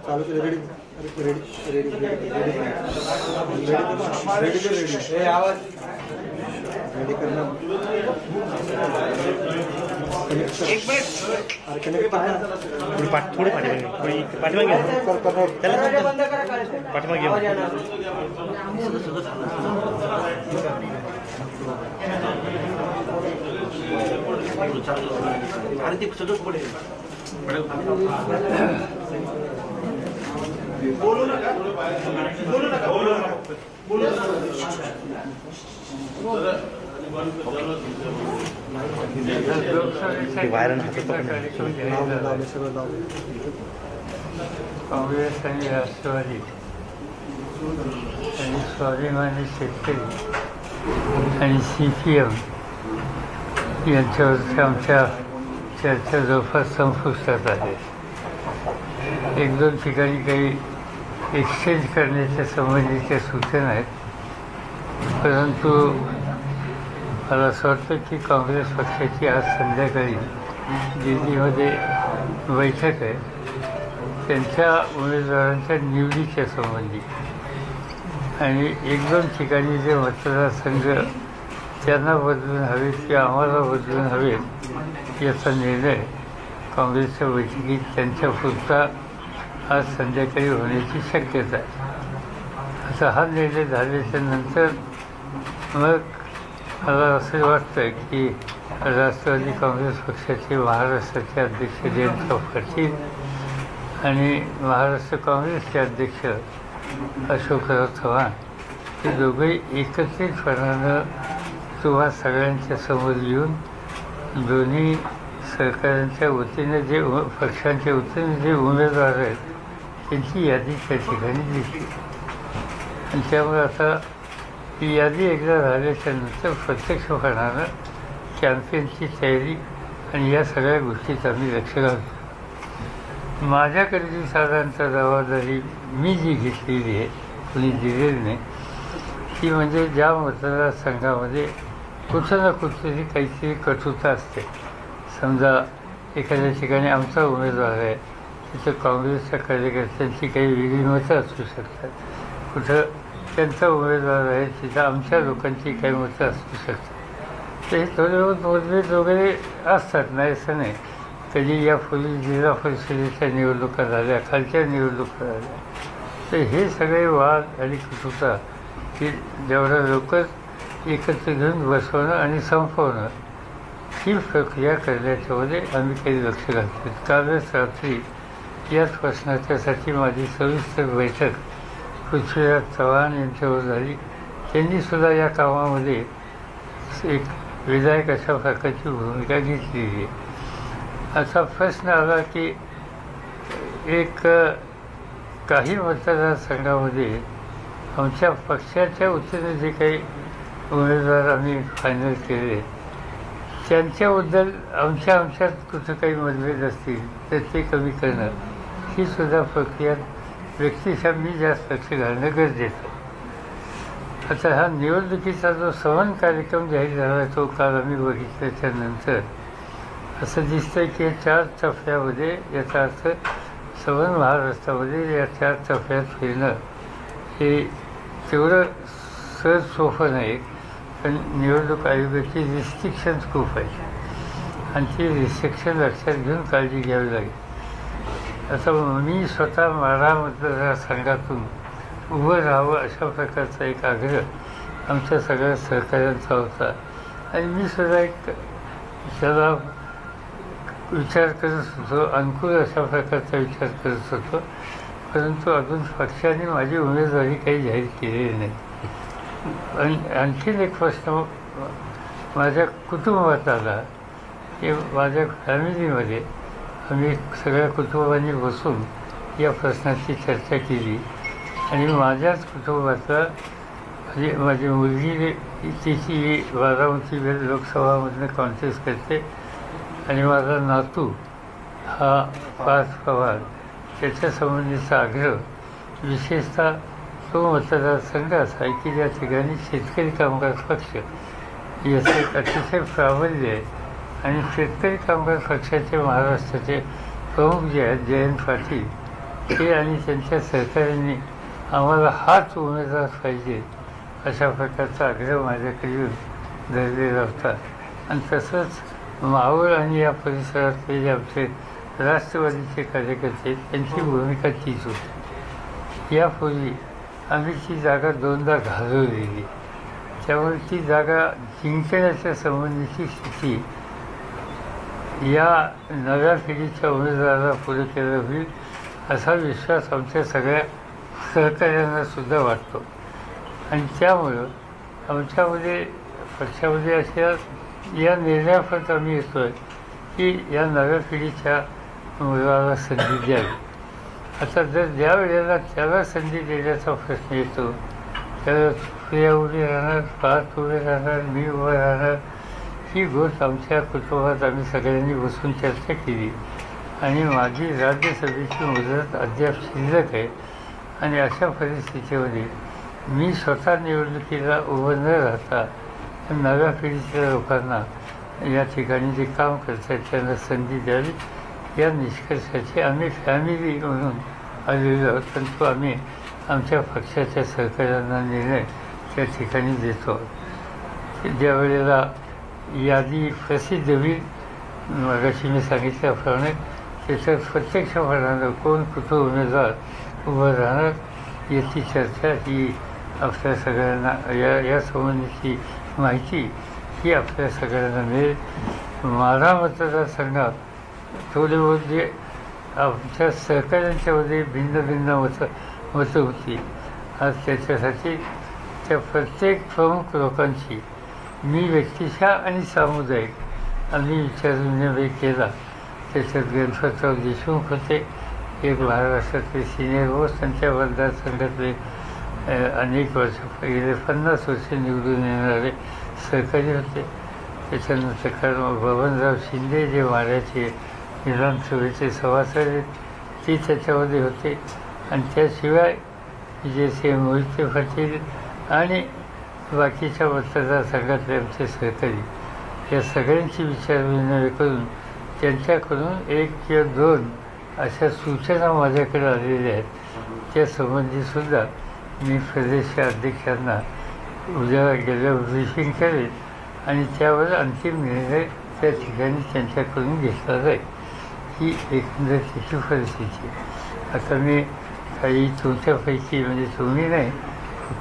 चालू केलं ready ready ready ready ready ready आवाज रेडी करना एक मिनिट अरे कनेक्ट थोडे पाठीमागे त्याला पाठीमागे अरे ते सगळं पुढे बोलू नका बोलू नका बोलू नका वायरन काँग्रेस आणि राष्ट्रवादी आणि स्वाभिमानी शेतकरी आणि CPM यांच्यावरच्या आमच्या चर्चा जवळपास संपुष्टात आहे. एक दोन ठिकाणी काही एक्सचेंज करण्याच्या संबंधीच्या सूचना आहेत, परंतु मला असं वाटतं की काँग्रेस पक्षाची आज संध्याकाळी दिल्लीमध्ये बैठक आहे. त्यांच्या उमेदवारांच्या निवडीच्या संबंधी आणि एक दोन ठिकाणी जे मतदारसंघ त्यांना बदलून हवेत किंवा आम्हाला बदलून हवेत याचा निर्णय काँग्रेसच्या बैठकीत त्यांच्या पुरता आज संध्याकाळी होण्याची शक्यता आहे. असा हा निर्णय झाल्याच्या नंतर मग मला असं वाटतं की राष्ट्रवादी काँग्रेस पक्षाचे महाराष्ट्राचे अध्यक्ष जयंत पाटील आणि महाराष्ट्र काँग्रेसचे अध्यक्ष अशोकराव चव्हाण हे दोघेही एकत्रितपणानं तुम्हा सगळ्यांच्या समोर येऊन दोन्ही सरकारांच्या वतीने जे पक्षांच्या वतीने जे उमेदवार आहेत त्यांची यादी त्या ठिकाणी दिसली. आणि त्यामुळे आता ही यादी एकदा झाल्याच्या नंतर प्रत्यक्षपणानं कॅम्पेनची तयारी आणि या सगळ्या गोष्टीत आम्ही लक्ष घालतो. माझ्याकडची साधारणतः जबाबदारी मी जी घेतलेली आहे, कुणी दिलेली नाही, ती म्हणजे ज्या मतदारसंघामध्ये कुठं ना कुठेतरी काहीतरी कटुता असते. समजा एखाद्या ठिकाणी आमचा उमेदवार आहे, तिथं काँग्रेसच्या कार्यकर्त्यांची काही वेगळी मतं असू शकतात. कुठं त्यांचा उमेदवार आहे, तिथं आमच्या लोकांची काही मतं असू शकतात. तर हे थोडे बहुत मतभेद वगैरे असतात, नाही असं नाही. कधी यापूर्वी जिल्हा परिषदेच्या निवडणुका झाल्या, खालच्या निवडणुका झाल्या, तर हे सगळे वाद आणि कटुता की जेवढ्या लवकर एकत्र घेऊन बसवणं आणि संपवणं ही प्रक्रिया करण्याच्यामध्ये आम्ही काही लक्ष घालतो. कालच रात्री याच प्रश्नाच्यासाठी माझी सविस्तर बैठक पृथ्वीराज चव्हाण यांच्यावर झाली. त्यांनीसुद्धा या कामामध्ये एक विधायक अशा प्रकारची भूमिका घेतलेली आहे. असा प्रश्न आला की काही मतदारसंघामध्ये आमच्या पक्षाच्या वतीने जे काही उमेदवार आम्ही फायनल केले त्यांच्याबद्दल आमच्यात कुठं काही मतभेद असतील तर ते कमी करणं ही सुद्धा प्रक्रिया व्यक्तिशः मी जास्त लक्ष घालणं गरजेचं. आता हा निवडणुकीचा जो संवाद कार्यक्रम जाहीर झाला तो काल आम्ही बघितल्याच्या नंतर असं दिसतं की या 4 टप्प्यामध्ये याचा अर्थ संवाद महाराष्ट्रामध्ये या 4 टप्प्यात फिरणं हे तेवढं सहज सोपं नाही. पण निवडणूक आयोगाची रिस्ट्रिक्शन्स खूप आहेत आणि ती रिस्ट्रिक्शन लक्षात घेऊन काळजी घ्यावी लागेल. आता मी स्वतः माढा मतदारसंघातून उभं राहावं अशा प्रकारचा एक आग्रह आमच्या सगळ्या सहकाऱ्यांचा होता आणि मी सुद्धा एक त्याला विचार करत होतो, अनुकूल अशा प्रकारचा विचार करत होतो. परंतु अजून पक्षाने माझी उमेदवारी काही जाहीर केलेली नाही. आणि आणखीन एक प्रश्न माझ्या कुटुंबात आला की माझ्या फॅमिलीमध्ये आम्ही सगळ्या कुटुंबांनी बसून या प्रश्नाची चर्चा केली आणि माझ्याच कुटुंबातला माझी मुलगी तिची बारामती लोकसभामधनं कॉन्टेस्ट करते आणि माझा नातू हा पार्थ पवार त्याच्या संबंधीचा आग्रह विशेषतः तो मतदारसंघ असा आहे की ज्या ठिकाणी शेतकरी कामगार पक्ष याचं एक अतिशय प्राबल्य आहे आणि शेतकरी कामगार पक्षाचे महाराष्ट्राचे प्रमुख जे आहेत जयंत पाटील ते आणि त्यांच्या सहकाऱ्यांनी आम्हाला हाच उमेदवार पाहिजे अशा प्रकारचा आग्रह माझ्याकडे येऊन धरलेला होता. आणि तसंच मावळ आणि या परिसरातले जे आमचे राष्ट्रवादीचे कार्यकर्ते त्यांची भूमिका तीच होती. यापूर्वी आम्ही ती जागा 2दा घालवलेली, त्यामुळे ती जागा जिंकण्याच्या संबंधीची स्थिती या नव्या पिढीच्या उमेदवाराला पुढे केलं होईल असा विश्वास आमच्या सगळ्या सहकार्यांना सुद्धा वाटतो. आणि त्यामुळं आमच्यामध्ये पक्षामध्ये अशा या निर्णयापर्यंत आम्ही येतो आहे की या नव्या पिढीच्या उमेदवाराला संधी द्यावी. आता जर ज्या वेळेला त्याला संधी देण्याचा प्रश्न येतो त्याला प्रिया उभी राहणार, पार्थ उभे राहणार, मी उभं राहणार, ही गोष्ट आमच्या कुटुंबात आम्ही सगळ्यांनी बसून चर्चा केली. आणि माझी राज्यसभेची मुदत अद्याप शिल्लक आहे. आणि अशा परिस्थितीमध्ये मी स्वतः निवडणुकीला उभं न राहता नव्या पिढीच्या लोकांना या ठिकाणी जे काम करत आहेत त्यांना संधी द्यावी या निष्कर्षाची आम्ही फॅमिली म्हणून आलेलो आहोत. परंतु आम्ही आमच्या पक्षाच्या सहकार्यांना निर्णय त्या ठिकाणी देतो. ज्या वेळेला यादी प्रसिद्ध होईल मगाशी मी सांगितल्याप्रमाणे त्याच्यात प्रत्यक्षपणानं कोण कुठं उमेदवार उभं राहणार याची चर्चा ही आपल्या सगळ्यांना या संबंधीची माहिती ही आपल्या सगळ्यांना मिळेल. माढा मतदारसंघात थोडे बहुत जे आमच्या सहकाऱ्यांच्यामध्ये भिन्न भिन्न मतं होती, आज त्याच्यासाठी त्या प्रत्येक प्रमुख लोकांची मी व्यक्तिशः आणि सामुदायिक आम्ही विचारविनिमय केला. त्याच्यात गणपतराव देशमुख होते, एक महाराष्ट्रातले सिनियर होस्ट, त्यांच्या मतदारसंघातले अनेक वर्ष गेले 50 वर्ष निवडून येणारे सहकारी होते. त्याच्यानंतर कारण बबनराव शिंदे जे माढ्याचे विधानसभेचे सभासद आहेत ते त्याच्यामध्ये होते. आणि त्याशिवाय विजयसिंह मोहिते पाटील आणि बाकीच्या मतदारसंघातले आमचे सहकारी या सगळ्यांची विचारविनिमय करून त्यांच्याकडून 1 किंवा 2 अशा सूचना माझ्याकडे आलेल्या आहेत. त्या संबंधीसुद्धा मी प्रदेश अध्यक्षांना उद्या गेल्यावर ब्रीफिंग करेन आणि त्यावर अंतिम निर्णय त्या ठिकाणी त्यांच्याकडून घेतला जाईल. ही एकंदर त्याची परिस्थिती. आता मी काही तुमच्यापैकी म्हणजे तुम्ही नाही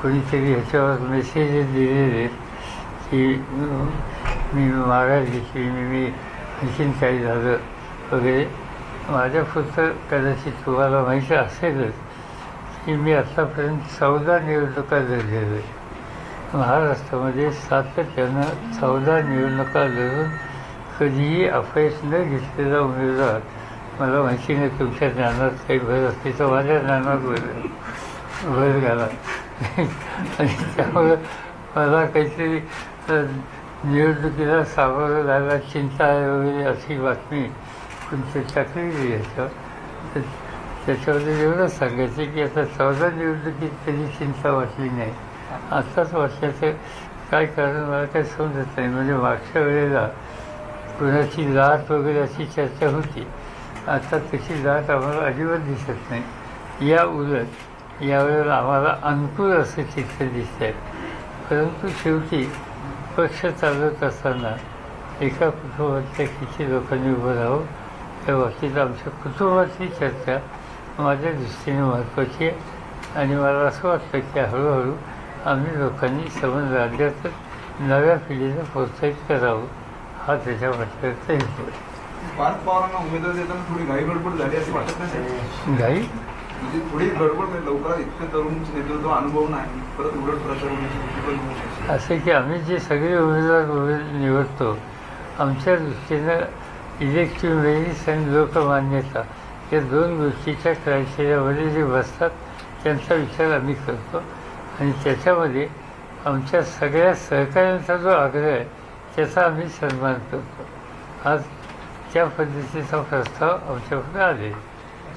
कोणीतरी ह्याच्यावर मेसेजेस दिलेले आहेत की मी माघार घेतली, मी आणखीन काही झालं वगैरे. माझ्यापुरतं कदाचित तुम्हाला माहिती असेलच की मी आत्तापर्यंत 14 निवडणुका लढलेलो आहे. महाराष्ट्रामध्ये सातत्यानं 14 निवडणुका लढून कधीही अपयश न घेतलेला उमेदवार मला माहिती नाही. तुमच्या ज्ञानात काही भर असते तर माझ्या ज्ञानात भर घाला. आणि त्यामुळं मला काहीतरी निवडणुकीला सामोरं जायला चिंता आहे वगैरे अशी बातमी कोणती टाकलेली याच्यावर. त्याच्यामध्ये एवढंच सांगायचं की आता 14 निवडणुकीत कधी चिंता वाटली नाही. आत्ताच वाटल्याचं काय कारण मला काही समजत नाही. म्हणजे मागच्या वेळेला कुणाची लाट वगैरे अशी चर्चा होती, आता तशी लाट आम्हाला अजिबात दिसत नाही. या उलट यावेळेला आम्हाला अनुकूल असे चित्र दिसत आहे. परंतु शेवटी पक्ष चालवत असताना एका कुटुंबातल्या किती लोकांनी उभं राहावं त्या बाबतीत आमच्या कुटुंबातली चर्चा माझ्या दृष्टीने महत्त्वाची आहे. आणि मला असं वाटतं की हळूहळू आम्ही लोकांनी समज राज्यात नव्या पिढीला प्रोत्साहित करावं हा त्याच्या वाटण्याचा हेतू आहे. पार्थ पवारांना उमेदवार देताना थोडी घाई गडबड झाली असं वाटत नाही? घाई म्हणजे थोडी गडबड लवकरात इतकं तरुणचं नेतृत्व अनुभव नाही, परत उलट प्रचार होण्याची पण होऊ शकते. असं की आम्ही जे सगळे उमेदवार निवडतो आमच्या दृष्टीनं इलेक्टिव्ह मेरिट्स आणि लोकमान्यता या 2 गोष्टीच्या क्रायटेरियामध्ये जे बसतात त्यांचा विचार आम्ही करतो. आणि त्याच्यामध्ये आमच्या सगळ्या सहकाऱ्यांचा जो आग्रह आहे त्याचा आम्ही सन्मान करतो. आज त्या पद्धतीचा प्रस्ताव आमच्याकडे आलेला.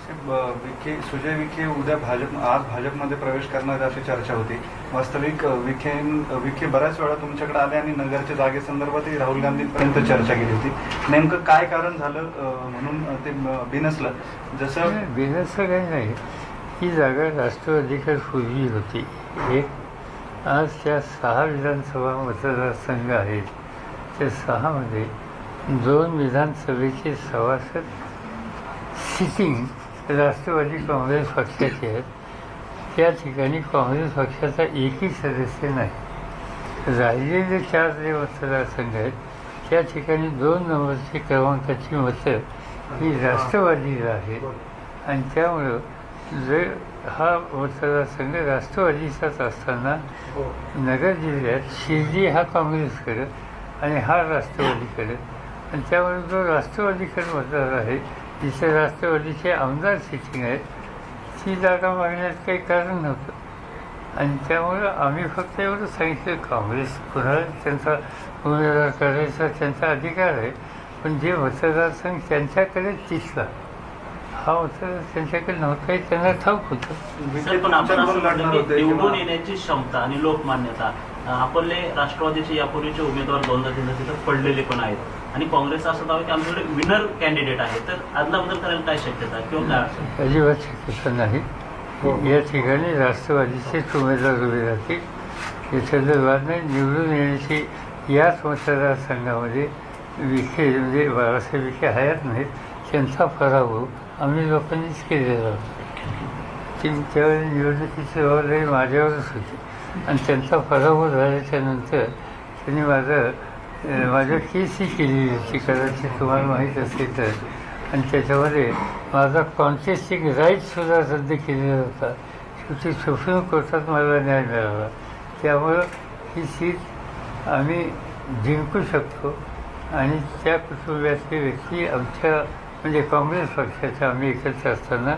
सुजय विखे उद्या आज भाजपमध्ये प्रवेश करणार अशी चर्चा होती. वास्तविक विखे बऱ्याच वेळा तुमच्याकडे आले आणि नगरच्या जागेसंदर्भातही राहुल गांधींपर्यंत चर्चा केली होती. नेमकं काय कारण झालं म्हणून ते बिनसलं? जसं बिनसलं काही नाही, ही जागा राष्ट्रवादीकडे पूर्वी होती. एक आज त्या 6 विधानसभा मतदारसंघ आहेत, त्या 6मध्ये 2 विधानसभेचे सभासद सिटिंग राष्ट्रवादी काँग्रेस पक्षाचे आहेत. त्या ठिकाणी काँग्रेस पक्षाचा एकही सदस्य नाही. राहिलेले 4 जे मतदारसंघ आहेत त्या ठिकाणी 2 नंबरची क्रमांकाची मतं ही राष्ट्रवादीला आहेत. आणि त्यामुळं जर हा मतदारसंघ राष्ट्रवादीचाच असताना नगर जिल्ह्यात शिर्डी हा काँग्रेसकडं आणि हा राष्ट्रवादीकडं, आणि त्यामुळे जो राष्ट्रवादीकडे मतदार आहे, जिथे राष्ट्रवादीचे आमदार सिटिंग आहेत, ती जागा मागण्यात काही कारण नव्हतं. आणि त्यामुळं आम्ही फक्त एवढं सांगितलं, काँग्रेस कुणाला त्यांचा उमेदवार करायचा त्यांचा अधिकार आहे, पण जे मतदारसंघ त्यांच्याकडे दिसला, हा मतदार त्यांच्याकडे नव्हता, त्यांना ठाऊक होतं. सर, पण आपण असं म्हटलं की निवडून येण्याची क्षमता आणि लोकमान्यता, आपले राष्ट्रवादीचे यापूर्वीचे उमेदवार 2-3 तिथं पडलेले पण आहेत, आणि काँग्रेस असं दावा की आमच्याकडे विनर कॅन्डिडेट आहे, तर आदला बदल करायला काय शक्यता किंवा काय असेल? अजिबात शक्यता नाही. या ठिकाणी राष्ट्रवादीचेच उमेदवार उभे राहतील, याच्यातलं वाद नाही. निवडून येण्याची याच मतदारसंघामध्ये विखे म्हणजे बाळासाहेब विखे हयात नाहीत, त्यांचा पराभव आम्ही लोकांनीच केलेला होता. त्यावेळी निवडणुकीची जबाबदारी माझ्यावरच होती, आणि त्यांचा पराभव झाल्याच्यानंतर त्यांनी माझ्या केसही केलेली होती, कदाचित तुम्हाला माहीत असेल तर. आणि त्याच्यामध्ये माझा कॉन्टेस्टिंग राईटसुद्धा रद्द केलेला होता. शेवटी सुप्रीम कोर्टात मला न्याय मिळाला. त्यामुळं ही सीट आम्ही जिंकू शकतो, आणि त्या कुटुंबातली व्यक्ती आमच्या म्हणजे काँग्रेस पक्षाच्या आम्ही एकत्र असताना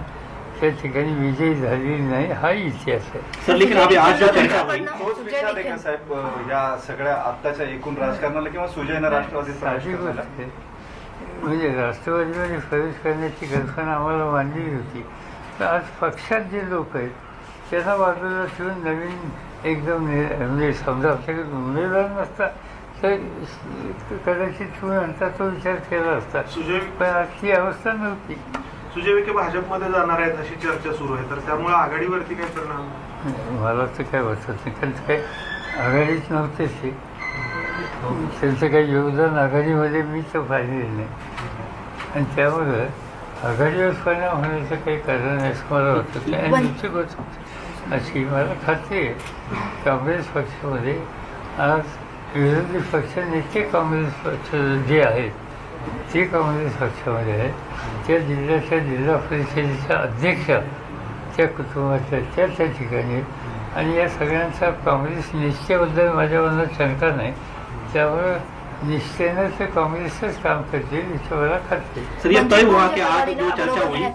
त्या ठिकाणी विजयी झालेली नाही, हा इतिहास आहे. सर, लेकिन अभी आज जो चर्चा हुई तोच विचार आहे का साहेब या सगळ्या आत्ताच्या एकूण राजकारणाला, किंवा सुजयनं राष्ट्रवादीत प्रवेश साधी केला? गोष्ट आहे. म्हणजे राष्ट्रवादीमध्ये प्रवेश करण्याची कल्पना आम्हाला मांडलेली होती, तर आज पक्षात जे लोक आहेत त्यांना बाजूला ठेवून नवीन एकदम म्हणजे समजा आमच्याकडे उमेदवार नसता तर कदाचित तुम्ही म्हणता तो विचार केला असता, पण आज ती अवस्था नव्हती. सुजय विखे भाजपमध्ये जाणार आहेत अशी चर्चा सुरू आहे, तर त्यामुळे आघाडीवरती काय परिणाम? मला तर काय वाटत नाही, कारण काही आघाडीच नव्हतेच ते. त्यांचं काही योगदान आघाडीमध्ये मी तर पाहिलेलं नाही, आणि त्यामुळं आघाडीवर परिणाम होण्याचं काही कारण नाही असं मला वाटत नाही. आणि दुसरी गोष्ट अशी मला खात्री आहे, काँग्रेस पक्षामध्ये आज विरोधी पक्ष नेते काँग्रेस पक्ष जे आहेत ते काँग्रेस पक्षामध्ये आहेत. त्या जिल्ह्याच्या जिल्हा परिषदेच्या अध्यक्षा त्या कुटुंबाच्या त्या ठिकाणी आहेत, आणि या सगळ्यांचा काँग्रेस निश्चयाबद्दल माझ्या मनात शंका नाही. त्यामुळे निश्चयानं ते काँग्रेसच काम करतील याची मला खात्री.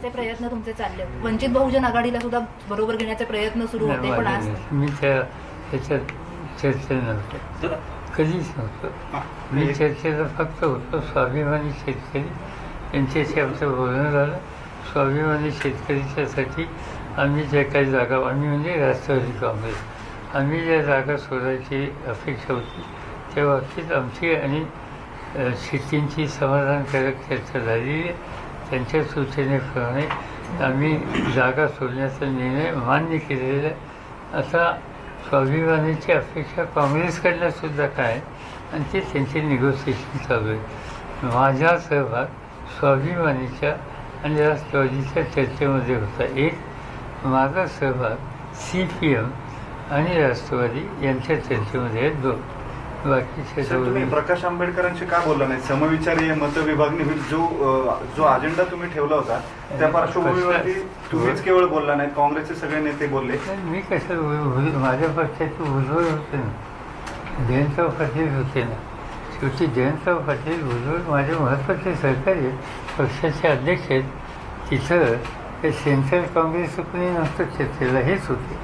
प्रयत्न तुमचे चालले, वंचित बहुजन आघाडीला सुद्धा बरोबर घेण्याचे प्रयत्न सुरू होते, पण आज मी त्याच्यात चर्चेत नव्हतो, कधीच नव्हतं. मी चर्चेला फक्त होतो स्वाभिमानी शेतकरी यांच्याशी आमचं बोलणं झालं. स्वाभिमानी शेतकरीच्यासाठी आम्ही ज्या काही जागा, आम्ही म्हणजे राष्ट्रवादी काँग्रेस, आम्ही ज्या जागा सोडायची अपेक्षा होती त्या बाबतीत आमची आणि शेतींची समाधानकारक चर्चा झालेली आहे. त्यांच्या सूचनेप्रमाणे आम्ही जागा सोडण्याचा निर्णय मान्य केलेला आहे. आता स्वाभिमानीची अपेक्षा काँग्रेसकडनं सुद्धा काय, आणि ते त्यांचे निगोसिएशन चालू आहे. माझा सहभाग स्वाभिमानीच्या आणि राष्ट्रवादीच्या चर्चेमध्ये होता. एक माझा सहभाग CPM आणि राष्ट्रवादी यांच्या चर्चेमध्ये आहे. 2 बाकीचे तुम्ही प्रकाश आंबेडकरांशी का बोलला नाही? समविचारी मतविभागणी होईल जो अजेंडा तुम्ही ठेवला होता त्या पार्श्वभूमीवरती तुम्हीच केवळ बोलला नाही, काँग्रेसचे सगळे नेते बोलले. मी कसं माझ्या पक्षाचे भुजबळ होते ना, जयंतराव पाटील होते ना. शेवटी जयंतराव पाटील भुजबळ माझे महत्त्वाचे सहकारी आहेत, पक्षाचे अध्यक्ष आहेत. तिथं ते सेंट्रल काँग्रेस कोणी नव्हतं चर्चेला, हेच होते.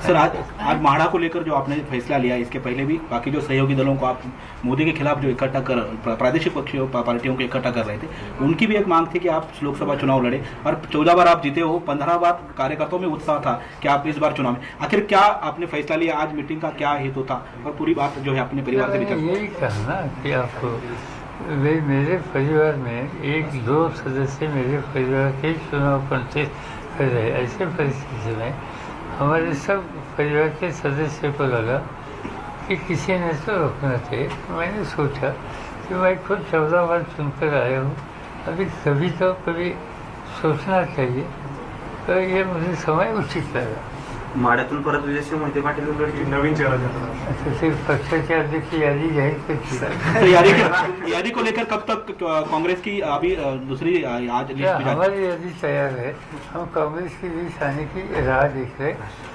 सर आज माढ़ा को लेकर जो आपने फैसला लिया, इसके पहले भी बाकी जो सहयोगी दलों को आप मोदी के खिलाफ जो इकट्ठा कर प्रादेशिक पक्षियों पार्टियों को इकट्ठा कर रहे थे, उनकी भी एक मांग थी कि आप लोकसभा चुनाव लड़े और 14 बार आप जीते हो, 15 बार कार्यकर्ताओं में उत्साह था कि आप इस बार चुनाव में। आखिर क्या आपने फैसला लिया, आज मीटिंग का क्या हेतु था और पूरी बात जो है अपने परिवार से विचार? यही कहना कि आपको मेरे परिवार में 1-2 सदस्य मेरे परिवार के चुनाव कंटेस्ट कर रहे, ऐसे परिस्थिति में हमारे सब परिवार के सदस्यों को लगा कि किसी ने तो रोकना चाहिए। मैंने सोचा कि मैं खुद 14 बार सुनकर आया हूँ, अभी कभी सोचना चाहिए, तो ये मुझे समय उचित लगा। माड्यातून परत विजयसिंह मोहिते पाटील उलटची नवीन चेहरा अच्छा, सिर्फ पक्षाचे अध्यक्ष यादी जाहीर करतील। तो यादी को लेकर कब तक कांग्रेस की अभी दूसरी आज लिस्ट हमारी यादी तैयार है, हम कांग्रेस की लिस्ट आने की राह देख रहे,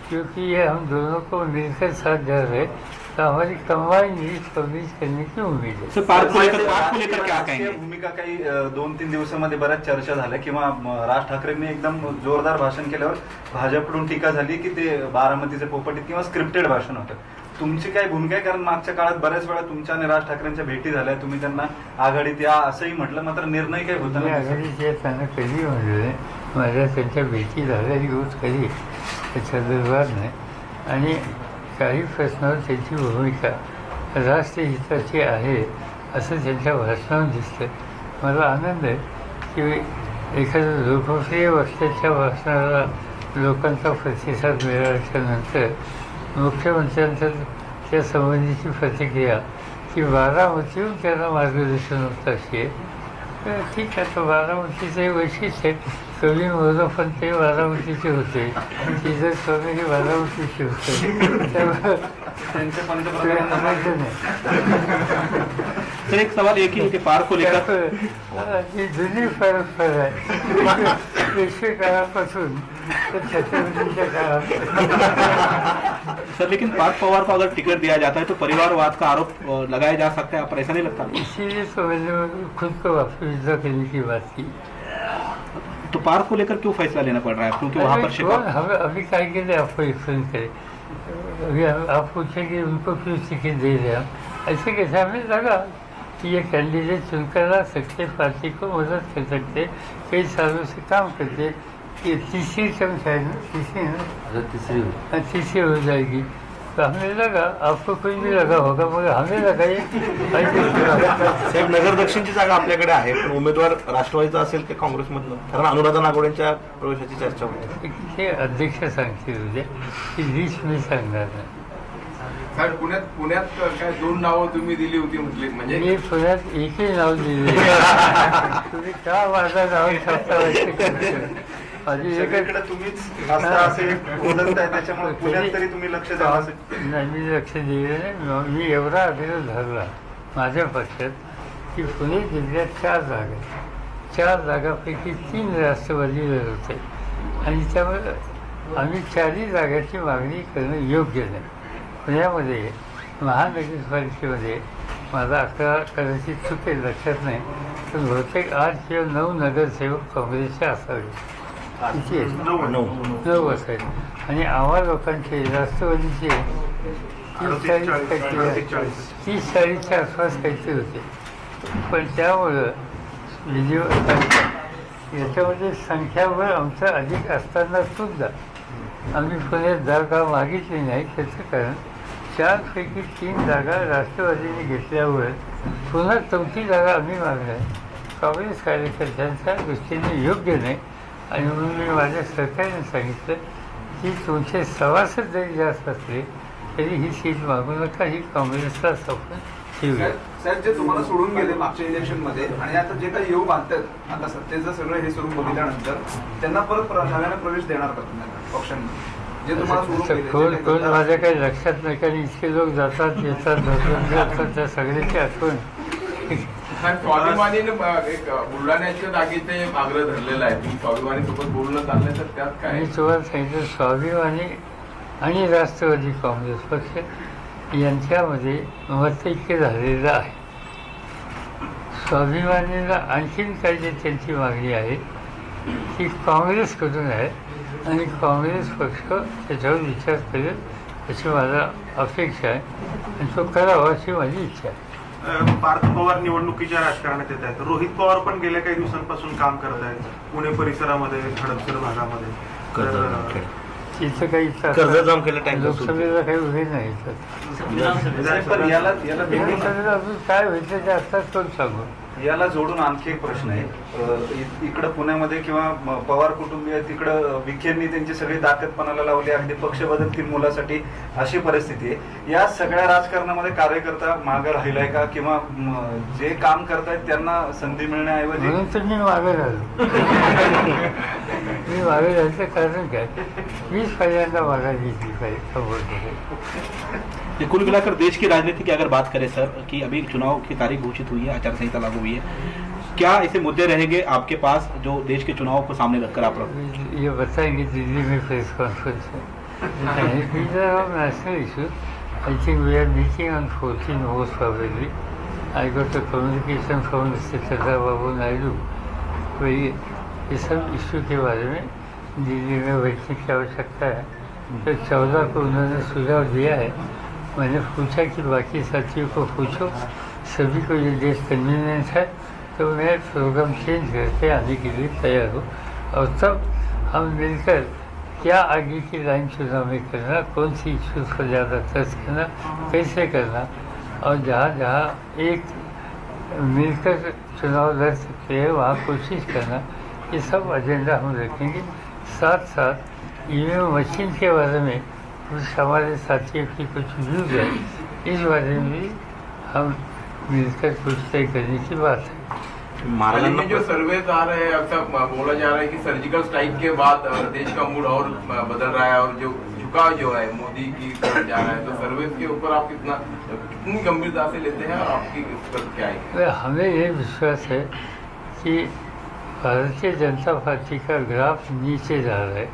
क्योंकि ये हम दोनों को मिलकर साथ जा रहे, तो हमारी कंबाइंड लिस्ट पब्लिश करने की उम्मीद है। सर पार्क को लेकर क्या कहेंगे? भूमिका काही 2-3 दिवसामध्ये बऱ्याच चर्चा झाल्या किंवा राज ठाकरेंनी एकदम जोरदार भाषण केल्यावर भाजपकडून टीका झाली की ते बारामतीचे पोपटीत किंवा स्क्रिप्टेड भाषण होतं. तुमची काय भूमिका आहे? कारण मागच्या काळात बऱ्याच वेळा तुमच्या आणि राज ठाकरेंच्या भेटी झाल्या, तुम्ही त्यांना आघाडीत या असंही म्हटलं, मात्र निर्णय काही होता नाही. आघाडीत येताना कधी म्हणले, माझ्या त्यांच्या भेटी झालेली होत कधी त्याच्या दरबार नाही, आणि काही प्रश्नावर त्यांची भूमिका राष्ट्रहिताची आहे असं त्यांच्या भाषणावर दिसतं. मला आनंद आहे की एखाद्या लोकप्रिय वक्त्याच्या भाषणाला लोकांचा प्रतिसाद मिळाल्याच्यानंतर मुख्यमंत्र्यांचं त्या संबंधीची प्रतिक्रिया की बारामतीहून त्यांना मार्गदर्शन होतं अशी आहे. तर ठीक आहे, तर बारामतीचं हे वैशिष्ट्य आहे. कवी मोहरा पण ते बारामतीचे होते, श्रीधर स्वामी हे बारामतीचे होते, त्यामुळे त्यांचे पंतप्रधान सर एक सवाल एक ही पार्क को लेकर ही जुनी परंपरा आहे, पेशवे काळापासून तर छत्रपतींच्या काळात. सर लेकिन पार्थ पवार को अगर टिकट दिया जाता है तो परिवारवाद का आरोप लगाया जा सकता है, आप ऐसा नहीं लगता? इसीलिए तो मैंने खुद को वापस विदा करने की बात की. तो पार्क को लेकर क्यों फैसला लेना पड़ रहा है? क्योंकि वहाँ पर हमें अभी क्या के लिए आपको एक्सप्लेन करें? अभी आप पूछेंगे उनको क्यों टिकट दे रहे हैं, ऐसे कैसे? हमें लगा कि ये कैंडिडेट चुनकर ला सकते, पार्टी को मदद कर सकते, कई सालों से काम करते. ये तीसरी टर्म शायद तीसरी हो जाएगी, तो हमें लगा, आपको कोई भी लगा होगा, मगर हमें लगा ये साहेब नगर दक्षिणची जागा आपल्याकडे आहे, पण उमेदवार राष्ट्रवादीचा असेल ते काँग्रेसमधनं, कारण अनुराधा नागोडेंच्या प्रवेशाची चर्चा होती. ते अध्यक्ष सांगतील उद्या, की लिस्ट मी सांगणार नाही. साहेब पुण्यात काय 2 नावं तुम्ही दिली होती म्हटली, म्हणजे मी पुण्यात एकही नाव दिले तुम्ही का माझं नाव छापता? सगळीकडे तुम्हीच असता असे बोलताय, त्याच्यामुळे पुण्यात तरी तुम्ही लक्ष द्या असं. नाही, मी लक्ष दिले नाही. मी एवढा अभिनव धरला माझ्या पक्षात की पुणे जिल्ह्यात 4 जागापैकी 3 राष्ट्रवादी लढवते, आणि त्यामुळे आम्ही 4ही जागाची मागणी करणं योग्य नाही. पुण्यामध्ये महानगरपालिकेमध्ये मला 11 कदाचित चुकेल, लक्षात नाही, पण बहुतेक 8 किंवा 9 नगरसेवक काँग्रेसचे असावे. किती आहेत? 9 असायचे. आणि आम्हा लोकांचे राष्ट्रवादीचे 30-40च्या आसपास काहीतरी होते. पण त्यामुळं याच्यामध्ये संख्याबळ आमचं अधिक असताना सुद्धा आम्ही पुण्यात जागा मागितली नाही. त्याचं कारण 4 पैकी 3 जागा राष्ट्रवादीने घेतल्यावर पुन्हा 4थी जागा आम्ही मागणार काँग्रेस कार्यकर्त्यांच्या दृष्टीने योग्य नाही. आणि म्हणून मी माझ्या सरकारने सांगितलं की तुमचे सभासद जरी जास्त असले तरी ही सीट मागू नका, ही काँग्रेसला सपोर्ट ठेवूया. साहेब जे तुम्हाला सोडून गेले मागच्या इलेक्शनमध्ये, आणि आता जे काही येऊ बांधतात आता सत्तेचं सगळं हे स्वरूप बघितल्यानंतर त्यांना परत नव्याने प्रवेश देणार का तुम्हाला पक्षांमध्ये? जे तुम्हाला सोडून कोण माझ्या काही लक्षात नाही, कारण इतके लोक जातात येतात त्या सगळ्याची आठवण. स्वाभिमानीने एक बुलढाण्याच्या जागी ते आग्रह धरलेला आहे, स्वाभिमानी सोबत बोलणं चाललंय, तर त्यात काय? मी तुम्हाला सांगितलं, स्वाभिमानी आणि राष्ट्रवादी काँग्रेस पक्ष यांच्यामध्ये मतैक्य झालेलं आहे. स्वाभिमानीला आणखीन काही जे त्यांची मागणी आहे ती काँग्रेसकडून आहे, आणि काँग्रेस पक्ष त्याच्यावर विचार करेल अशी मला अपेक्षा आहे आणि तो करावा अशी माझी इच्छा आहे. पार्थ पवार निवडणुकीच्या राजकारणात येत आहेत. रोहित पवार पण गेल्या काही दिवसांपासून काम करत आहेत पुणे परिसरामध्ये, हडपसर भागामध्ये. तिथं काही कर्ज जाम केलं टँकर लोकसभेला काही उभे नाही पण याला अजून काय व्हायचं ते आत्ताच कोण सांगू. याला जोडून आणखी एक प्रश्न आहे. इकडं पुण्यामध्ये किंवा पवार कुटुंबीय तिकडं विखेंनी त्यांची सगळी ताकदपणाला लावली, अगदी पक्ष बदलतील मुलासाठी अशी परिस्थिती आहे. या सगळ्या राजकारणामध्ये कार्यकर्ता मागे राहिलाय का, किंवा जे काम करतायत त्यांना संधी मिळण्याऐवजी? म्हणून तर मी मागे राहिलो. मी मागे राहायचं कारण काय, मीच पहिल्यांदा मागा घेतली पाहिजे. कुल मिलाकर देश की राजनीति की अगर बात करें सर, कि अभी चुनाव की तारीख घोषित हुई है, आचार संहिता लागू हुई है, क्या ऐसे मुद्दे रहेंगे आपके पास जो देश के चुनाव को सामने रखकर आप ये बताएंगे दिल्ली में प्रेस कॉन्फ्रेंस में. These are all national issues. I think we are meeting on 14 most probably. I got a communication from Mr. Chandrababu Naidu. ये सब इश्यू के बारे में दिल्ली में बैठने की आवश्यकता है. तो 14 को उन्होंने सुझाव दिया है. मैंने पूछा कि बाकी साथियों को पूछो, सभी को ये डेट कन्वीनियंट है, तो मैं प्रोग्राम चेंज करके आने के लिए तैयार हूँ. और तब हम मिलकर क्या आगे की लाइन चुनाव में करना, कौन सी इश्यूज पर ज़्यादा टच करना, कैसे करना, और जहाँ जहाँ एक मिलकर चुनाव लड़ सकते हैं वहाँ कोशिश करना, ये सब एजेंडा हम रखेंगे. साथ साथ ईवीएम मशीन के बारे में कुछ हमारे साथियों की कुछ व्यूज है, इस बारे में भी हम मिलकर कुछ तय करने की बात है. में जो सर्वे आ रहे हैं, अक्सर बोला जा रहा है कि सर्जिकल स्ट्राइक के बाद देश का मूड और बदल रहा है और जो झुकाव जो है मोदी की तरफ जा रहा है, तो सर्वे के ऊपर आप कितनी गंभीरता से लेते हैं और आपकी इस पर क्या है? हमें ये विश्वास है कि भारतीय जनता पार्टी का ग्राफ नीचे जा रहा है.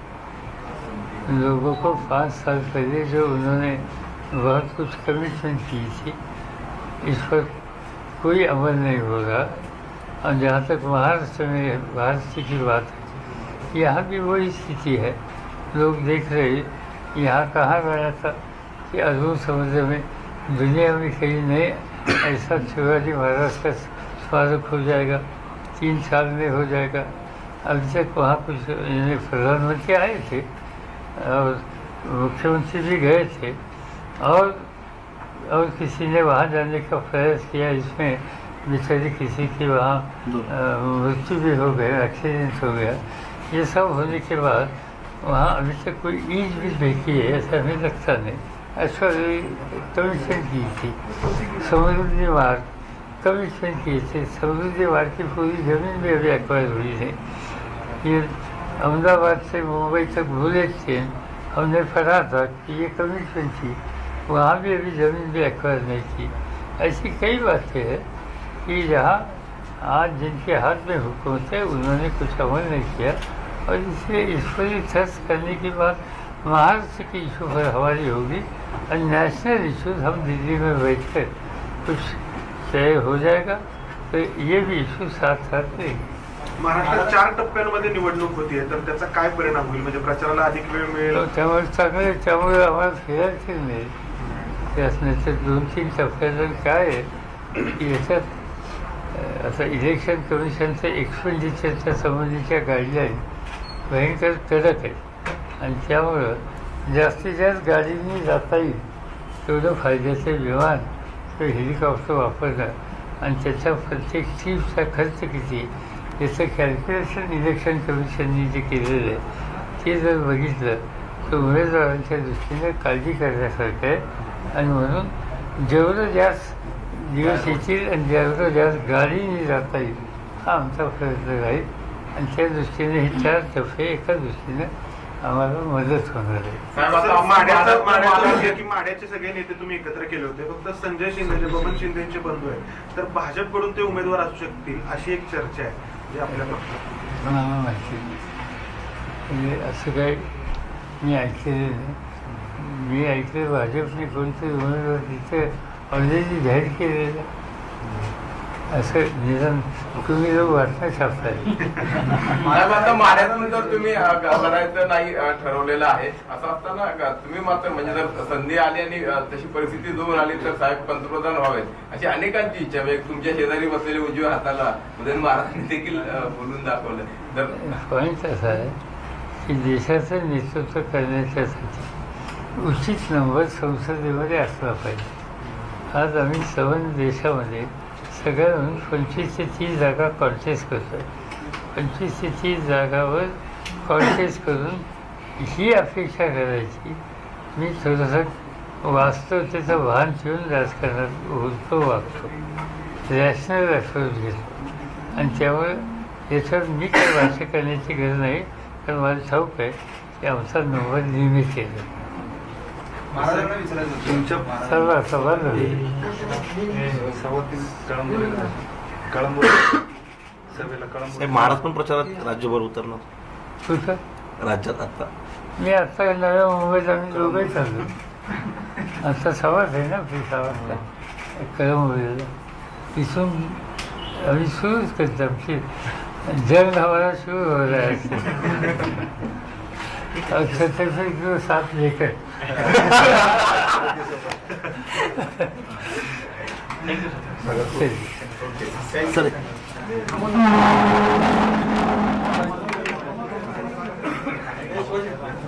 लोगों को 5 साल पहले जो उन्होंने बहुत कुछ कमिटमेंट की थी, इस पर कोई अमल नहीं हो रहा. और जहाँ तक महाराष्ट्र की बात है, यहाँ भी वही स्थिति है. लोग देख रहे यहाँ कहा गया था कि अरबी समुद्र में दुनिया में कहीं नहीं ऐसा शिवाजी महाराज का स्मारक हो जाएगा, 3 साल में हो जाएगा. अभी तक वहाँ कुछ प्रधानमंत्री आए थे और मुख्यमंत्री भी गए थे, और किसी ने वहाँ जाने का प्रयास किया. इसमें बेचारी किसी की वहाँ मृत्यु भी हो गया, एक्सीडेंट हो गया. ये सब होने के बाद वहाँ अभी तक कोई ईद भी देखी है ऐसा हमें लगता नहीं. ऐसा कमीशन की थी, समुद्री मार्ग कमीशन किए थे. समुद्री मार्ग की पूरी जमीन भी अभी एक्वायर हुई है. ये अहमदाबाद से मुंबई तक बुलेट ट्रेन हमने पढ़ा था कि ये कमीशन थी, वहाँ भी अभी ज़मीन भी एक्वायर नहीं की. ऐसी कई बातें हैं कि जहाँ आज जिनके हाथ में हुकूमत है उन्होंने कुछ अमल नहीं किया. और इसलिए इस पर ही सर्च करने के बाद महाराष्ट्र की इशू पर हमारी होगी और नेशनल इशूज़ हम दिल्ली में बैठकर कुछ तय हो जाएगा. तो ये भी इशू साथ साथ रहेगी. महाराष्ट्रात 4 टप्प्यांमध्ये निवडणूक होतीये, तर त्याचा काय परिणाम होईल? म्हणजे प्रचाराला अधिक वेळ मिळेल? त्यामुळे आम्हाला फिरायचं नाही. त्याच्यानंतर 2-3 टप्प्याचं काय आहे की याच्यात आता इलेक्शन कमिशनचं एक्सपेंडिचरच्या संबंधीच्या गाईडलाईन भयंकर कडक आहेत आणि त्यामुळं जास्तीत जास्त गाडींनी जाता येईल तेवढं फायद्याचं विमान किंवा हेलिकॉप्टर वापरणं आणि त्याच्या प्रत्येक ट्रीपचा खर्च किती याचं कॅल्क्युलेशन इलेक्शन कमिशननी जे केलेलं आहे ते जर बघितलं तर उमेदवारांच्या दृष्टीने काळजी करण्यासारखं आहे. आणि म्हणून जेवढं जास्त दिवस येतील आणि जेवढं जास्त गाडीने जाता येईल हा आमचा प्रयत्न राहील. आणि त्या दृष्टीने हे 4 टप्पे एका दृष्टीने आम्हाला मदत होणार आहे. माढ्याचे सगळे नेते तुम्ही एकत्र केले होते, फक्त संजय शिंदे जे बबन शिंदेचे बंधू आहेत, तर भाजपकडून ते उमेदवार असू शकतील अशी एक चर्चा आहे जी आपल्या पक्षात. आम्हाला माहिती म्हणजे असं काही मी ऐकलेलं नाही. मी ऐकलं भाजपने कोणते उमेदवार तिथे ऑलरेडी जाहीर केलेलं. असं निदान तुम्ही जो वाटणं छापताय. साहेब, आता माड्यानंतर तुम्ही करायचं नाही ठरवलेलं आहे. असं असताना तुम्ही मात्र म्हणजे जर संधी आली आणि तशी परिस्थिती दूर आली तर साहेब पंतप्रधान व्हावेत अशी अनेकांची इच्छा. तुमच्या शेजारी बसलेले उजव्या हाताला उदयन महाराजांनी देखील बोलून दाखवलं. तर पॉईंट असा आहे की देशाचं नेतृत्व करण्याच्यासाठी उचित नंबर संसदेमध्ये असला पाहिजे. आज आम्ही 7 देशामध्ये सगळ्या मिळून 25 ते 30 जागा कॉन्टेस्ट करतो. 25 ते 30 जागावर कॉन्टेस्ट करून ही अपेक्षा करायची. मी थोडंसं वास्तवतेचं भान ठेवून राजकारणात उलटो वागतो, रॅशनल अप्रोच घेतो आणि त्यामुळे याच्यावर मी काही भाष्य करण्याची गरज नाही. कारण मला ठाऊक आहे की आमचा नंबर नियमित केला. सर्व सवाल महाराज पण प्रचारात राज्यभर उतरणार. कुठं राज्यात आता मी आता नव्या मुंबईत आम्ही दोघंही चाललो. आता सवाल आहे ना आपली सवाल कळंबोलीला. इथून आम्ही सुरूच करतो. आमची जंग हमारा शुरू हो रहा है. छत्रपति को साथ लेकर सर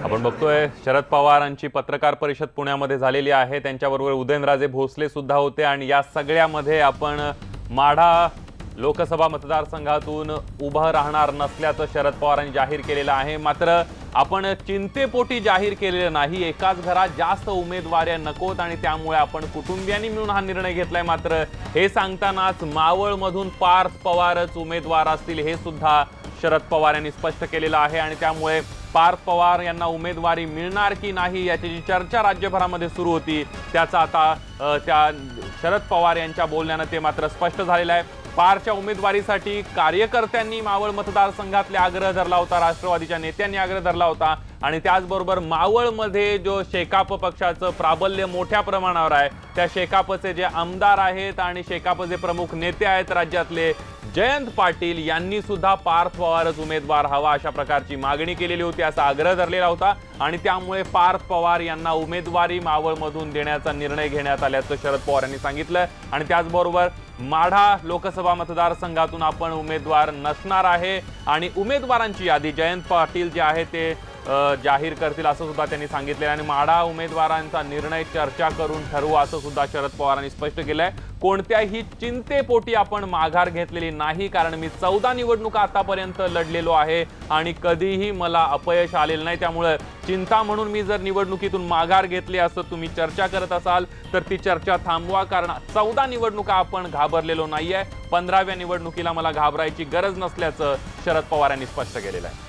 आपण बघतोय शरद पवारांची पत्रकार परिषद पुण्यामध्ये झालेली आहे. त्यांच्याबरोबर उदयनराजे भोसले सुद्धा होते आणि या सगळ्यामध्ये आपण माढा लोकसभा मतदारसंघातून उभं राहणार नसल्याचं शरद पवारांनी जाहीर केलेलं आहे. मात्र आपण चिंतेपोटी जाहीर केलेलं नाही. एकाच घरात जास्त उमेदवार नकोत आणि त्यामुळे आपण कुटुंबियांनी मिळून हा निर्णय घेतलाय. मात्र हे सांगतानाच मावळमधून पार्थ पवारच उमेदवार असतील हे सुद्धा शरद पवार यांनी स्पष्ट केलेलं आहे आणि त्यामुळे पार्थ पवार यांना उमेदवारी मिळणार की नाही याची जी चर्चा राज्यभरामध्ये सुरू होती त्याचा आता त्या शरद पवार यांच्या बोलण्यानं ते मात्र स्पष्ट झालेलं आहे. पारच्या उमेदवारीसाठी कार्यकर्त्यांनी मावळ मतदारसंघातले आग्रह धरला होता, राष्ट्रवादीच्या नेत्यांनी आग्रह धरला होता आणि त्याचबरोबर मावळमध्ये जो शेकाप पक्षाचं प्राबल्य मोठ्या प्रमाणावर आहे त्या शेकापचे जे आमदार आहेत आणि शेकापचे प्रमुख नेते आहेत राज्यातले जयंत पाटील यांनी सुद्धा पार्थ पवारच उमेदवार हवा अशा प्रकारची मागणी केलेली होती, असा आग्रह धरलेला होता आणि त्यामुळे पार्थ पवार यांना उमेदवारी मावळमधून देण्याचा निर्णय घेण्यात आल्याचं शरद पवार यांनी सांगितलं. आणि त्याचबरोबर माढा लोकसभा मतदारसंघातून आपण उमेदवार नसणार आहे आणि उमेदवारांची यादी जयंत पाटील जे आहे ते जाहीर करतील असं सुद्धा त्यांनी सांगितलेलं आणि माढा उमेदवारांचा निर्णय चर्चा करून ठरवू असं सुद्धा शरद पवारांनी स्पष्ट केलंय. कोणत्याही चिंतेपोटी आपण माघार घेतलेली नाही, कारण मी 14 निवडणुका आतापर्यंत लढलेलो आहे आणि कधीही मला अपयश आलेलं नाही. त्यामुळे चिंता म्हणून मी जर निवडणुकीतून माघार घेतली असं तुम्ही चर्चा करत असाल तर ती चर्चा थांबवा, कारण 14 निवडणुका आपण घाबरलेलो नाहीये. 15व्या निवडणुकीला मला घाबरायची गरज नसल्याचं शरद पवार यांनी स्पष्ट केलेलं आहे.